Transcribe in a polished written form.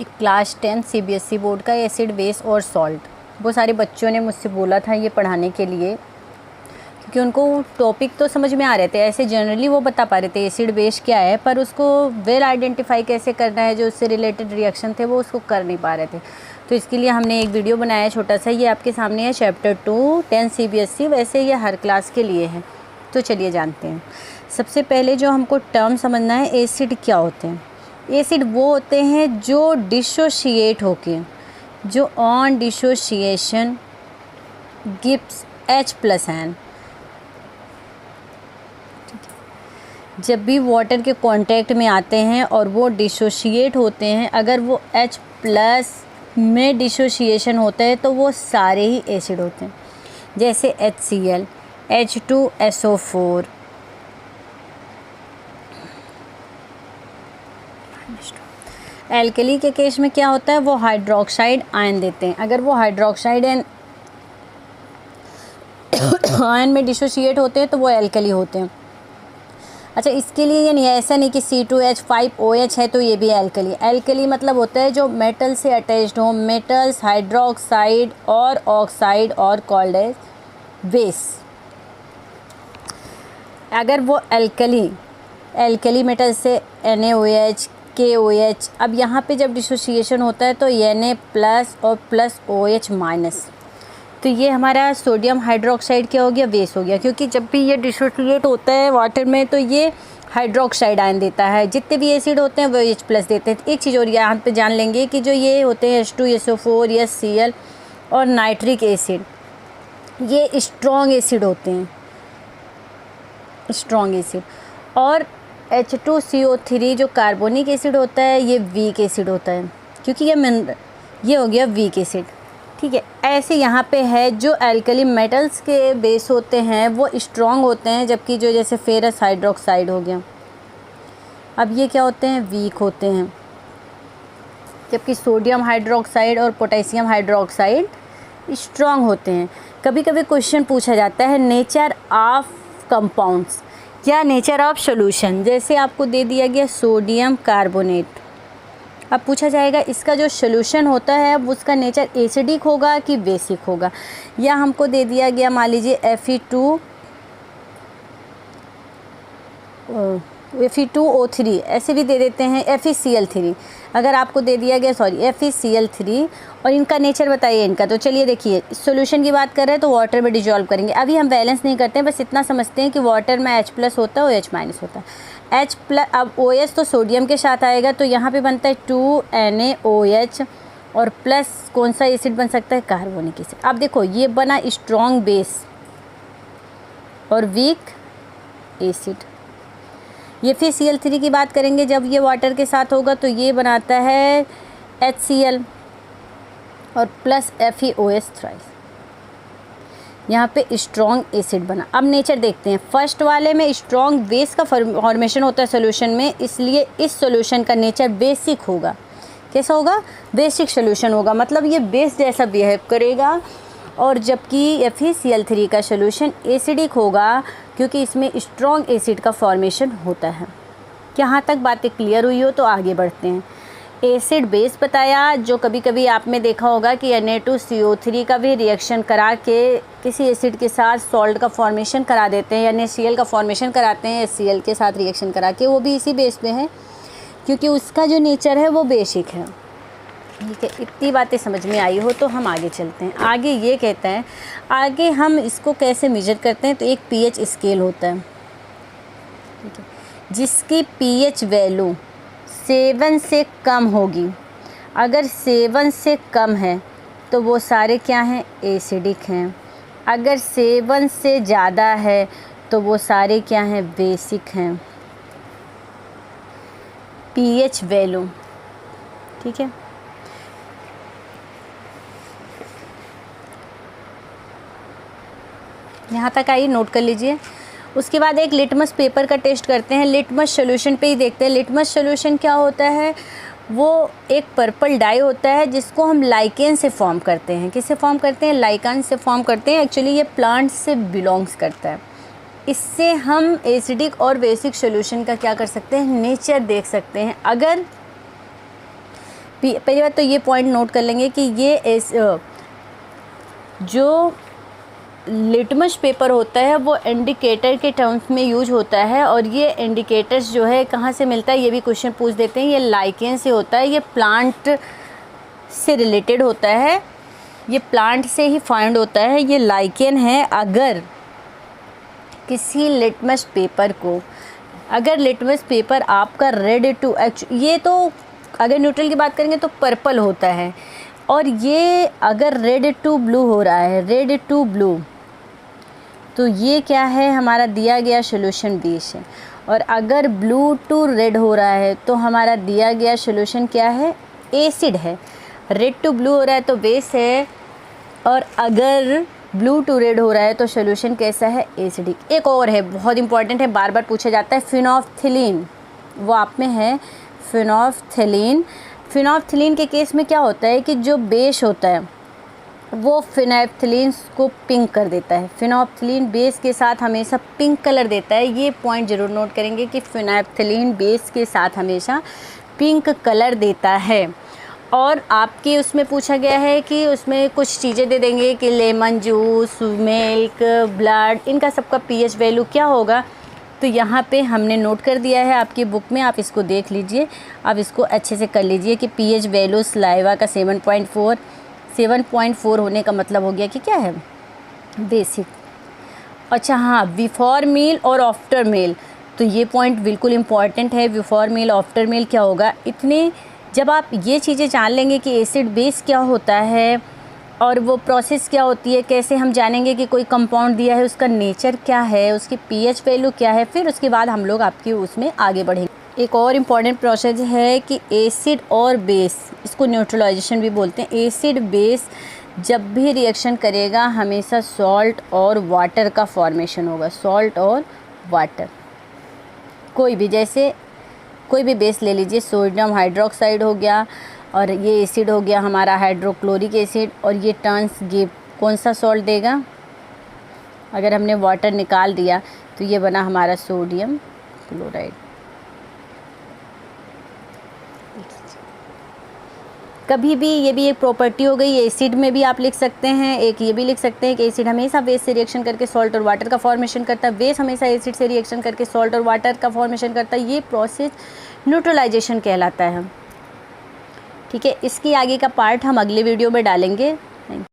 एक class 10 CBSE board का acid base और सॉल्ट। वो सारे बच्चों ने मुझसे बोला था ये पढ़ाने के लिए, क्योंकि उनको टॉपिक तो समझ में आ रहे थे, ऐसे जनरली वो बता पा रहे थे एसिड बेस क्या है, पर उसको वेल आइडेंटिफाई कैसे करना है, जो उससे रिलेटेड रिएक्शन थे वो उसको कर नहीं पा रहे थे। तो इसके लिए हमने एक वीडियो बनाया छोटा सा, ये आपके सामने है, चैप्टर 2 10 सीबीएसई। वैसे ये हर क्लास के लिए है। तो चलिए जानते हैं। सबसे पहले जो हमको टर्म समझना है, एसिड क्या होते हैं। एसिड वो होते हैं जो डिसोशिएट होके, जो ऑन डिसोशिएशन गिव्स H+N। जब भी वाटर के कांटेक्ट में आते हैं और वो डिसोशिएट होते हैं, अगर वो H+ में डिसोशिएशन होता है तो वो सारे ही एसिड होते हैं, जैसे HCl, H2SO4, एल्कली के केस में क्या होता है, वो हाइड्रोक्साइड आयन देते हैं। अगर वो हाइड्रोक्साइड आयन में डिसोशिएट होते हैं तो वो एल्कली होते हैं। अच्छा, इसके लिए ये नहीं है, ऐसा नहीं कि C2H5OH है तो ये भी एल्कली। एल्कली मतलब होता है जो मेटल से अटैच्ड हो, मेटल्स, हाइड्रोक्साइड और ऑक्साइड, और कॉल्ड एज बेस। अगर वो एल्कली मेटल से NaOH, KOH, अब यहाँ पे जब डिसोशिएशन होता है तो Na+ और प्लस OH-, तो ये हमारा सोडियम हाइड्रोक्साइड क्या हो गया, बेस हो गया। क्योंकि जब भी ये डिसोशिएट होता है वाटर में तो ये हाइड्रोक्साइड आयन देता है। जितने भी एसिड होते हैं वो H+ देते हैं। एक चीज़ और यहाँ पे जान लेंगे कि जो ये होते हैं H2SO4, HCl और नाइट्रिक एसिड, ये स्ट्रॉन्ग एसिड होते हैं, स्ट्रॉन्ग एसिड। और H2CO3 जो कार्बोनिक एसिड होता है, ये वीक एसिड होता है, क्योंकि ये हो गया वीक एसिड। ठीक है, ऐसे यहाँ पे है जो एल्कली मेटल्स के बेस होते हैं वो स्ट्रॉन्ग होते हैं, जबकि जो जैसे फेरस हाइड्रोक्साइड हो गया, अब ये क्या होते हैं, वीक होते हैं। जबकि सोडियम हाइड्रोक्साइड और पोटेशियम हाइड्रोक्साइड स्ट्रॉन्ग होते हैं। कभी कभी क्वेश्चन पूछा जाता है नेचर ऑफ कंपाउंड्स या नेचर ऑफ सॉल्यूशन। जैसे आपको दे दिया गया सोडियम कार्बोनेट, अब पूछा जाएगा इसका जो सॉल्यूशन होता है अब उसका नेचर एसिडिक होगा कि बेसिक होगा। या हमको दे दिया गया मान लीजिए Fe2O3, ऐसे भी दे देते हैं FeCl3। अगर आपको दे दिया गया FeCl3 और इनका नेचर बताइए इनका, तो चलिए देखिए, सॉल्यूशन की बात कर रहे हैं तो वाटर में डिजॉल्व करेंगे। अभी हम बैलेंस नहीं करते हैं, बस इतना समझते हैं कि वाटर में H+ होता है, OH- होता है। H+, अब OH तो सोडियम के साथ आएगा तो यहाँ पे बनता है 2NaOH, और प्लस कौन सा एसिड बन सकता है, कार्बोनिक एसिड। अब देखो ये बना स्ट्रॉन्ग बेस और वीक एसिड। ये फिर Cl3 की बात करेंगे, जब ये वाटर के साथ होगा तो ये बनाता है HCl और प्लस FeOH थ्राइस। यहाँ पे स्ट्रॉन्ग एसिड बना। अब नेचर देखते हैं। फर्स्ट वाले में स्ट्रॉन्ग बेस का फॉर्मेशन होता है सोल्यूशन में, इसलिए इस सोल्यूशन का नेचर बेसिक होगा। कैसा होगा, बेसिक सोल्यूशन होगा, मतलब ये बेस जैसा बिहेव करेगा। और जबकि FeCl3 का सोल्यूशन एसिडिक होगा, क्योंकि इसमें स्ट्रॉन्ग एसिड का फॉर्मेशन होता है। यहाँ तक बातें क्लियर हुई हो तो आगे बढ़ते हैं। एसिड बेस बताया, जो कभी कभी आपने देखा होगा कि Na2CO3 का भी रिएक्शन करा के किसी एसिड के साथ सॉल्ट का फॉर्मेशन करा देते हैं, या NaCl का फॉर्मेशन कराते हैं HCl के साथ रिएक्शन करा के, वो भी इसी बेस पे है, क्योंकि उसका जो नेचर है वो बेसिक है। ठीक है, इतनी बातें समझ में आई हो तो हम आगे चलते हैं। आगे ये कहता है, आगे हम इसको कैसे मेजर करते हैं, तो एक pH स्केल होता है, ठीक है, जिसकी pH वैल्यू 7 से कम होगी। अगर 7 से कम है तो वो सारे क्या हैं, एसिडिक हैं। अगर 7 से ज़्यादा है तो वो सारे क्या हैं, बेसिक हैं। pH वैल्यू, ठीक है। यहाँ तक आइए, नोट कर लीजिए। उसके बाद एक लिटमस पेपर का टेस्ट करते हैं। लिटमस सॉल्यूशन पे ही देखते हैं। लिटमस सॉल्यूशन क्या होता है, वो एक पर्पल डाई होता है जिसको हम लाइकेन से फॉर्म करते हैं। किससे फॉर्म करते हैं, लाइकेन से फॉर्म करते हैं। एक्चुअली ये प्लांट से बिलोंग्स करता है। इससे हम एसिडिक और बेसिक सॉल्यूशन का क्या कर सकते हैं, नेचर देख सकते हैं। अगर पहली बात तो ये पॉइंट नोट कर लेंगे कि ये जो लिटमस पेपर होता है वो इंडिकेटर के टर्म्स में यूज होता है, और ये इंडिकेटर्स जो है कहाँ से मिलता है ये भी क्वेश्चन पूछ देते हैं। ये लाइकेन से होता है, ये प्लांट से रिलेटेड होता है, ये प्लांट से ही फाइंड होता है, ये लाइकेन है। अगर किसी लिटमस पेपर को, अगर लिटमस पेपर आपका रेड टू ये तो अगर न्यूट्रल की बात करेंगे तो पर्पल होता है, और ये अगर रेड टू ब्लू हो रहा है, रेड टू ब्लू, तो ये क्या है, हमारा दिया गया सोल्यूशन बेस है। और अगर ब्लू टू रेड हो रहा है तो हमारा दिया गया सोल्यूशन क्या है, एसिड है। रेड टू ब्लू हो रहा है तो बेस है, और अगर ब्लू टू रेड हो रहा है तो सोल्यूशन कैसा है, एसिडिक। एक और है बहुत इंपॉर्टेंट है, बार बार पूछा जाता है, फिनोल्फथलीन, वो आप में है फिनोल्फथलीन। फिनोल्फथलीन के केस में क्या होता है कि जो बेस होता है वो फिनोल्फथलीन को पिंक कर देता है। फिनोल्फथलीन बेस के साथ हमेशा पिंक कलर देता है, ये पॉइंट ज़रूर नोट करेंगे कि फिनोल्फथलीन बेस के साथ हमेशा पिंक कलर देता है। और आपके उसमें पूछा गया है कि उसमें कुछ चीज़ें दे देंगे कि लेमन जूस, मिल्क, ब्लड, इनका सबका पीएच वैल्यू क्या होगा, तो यहाँ पे हमने नोट कर दिया है आपकी बुक में, आप इसको देख लीजिए, आप इसको अच्छे से कर लीजिए कि पीएच वैल्यू सलाइवा का 7.4 होने का मतलब हो गया कि क्या है, बेसिक। अच्छा हाँ, बिफोर मील और आफ्टर मील, तो ये पॉइंट बिल्कुल इम्पॉर्टेंट है। बिफोर मील आफ्टर मील क्या होगा, इतने जब आप ये चीज़ें जान लेंगे कि एसिड बेस क्या होता है और वो प्रोसेस क्या होती है, कैसे हम जानेंगे कि कोई कंपाउंड दिया है उसका नेचर क्या है, उसकी पीएच वैल्यू क्या है, फिर उसके बाद हम लोग आपकी उसमें आगे बढ़ेंगे। एक और इम्पॉर्टेंट प्रोसेस है कि एसिड और बेस, इसको न्यूट्रलाइजेशन भी बोलते हैं। एसिड बेस जब भी रिएक्शन करेगा हमेशा सॉल्ट और वाटर का फॉर्मेशन होगा, सॉल्ट और वाटर। कोई भी, जैसे कोई भी बेस ले लीजिए, सोडियम हाइड्रोक्साइड हो गया, और ये एसिड हो गया हमारा हाइड्रोक्लोरिक एसिड, और ये टर्न्स गिव कौन सा सॉल्ट देगा, अगर हमने वाटर निकाल दिया तो ये बना हमारा सोडियम क्लोराइड। कभी भी ये भी एक प्रॉपर्टी हो गई, एसिड में भी आप लिख सकते हैं, एक ये भी लिख सकते हैं कि एसिड हमेशा बेस से रिएक्शन करके सॉल्ट और वाटर का फॉर्मेशन करता है, बेस हमेशा एसिड से रिएक्शन करके सॉल्ट और वाटर का फॉर्मेशन करता है। ये प्रोसेस न्यूट्रलाइजेशन कहलाता है। ठीक है, इसकी आगे का पार्ट हम अगले वीडियो में डालेंगे।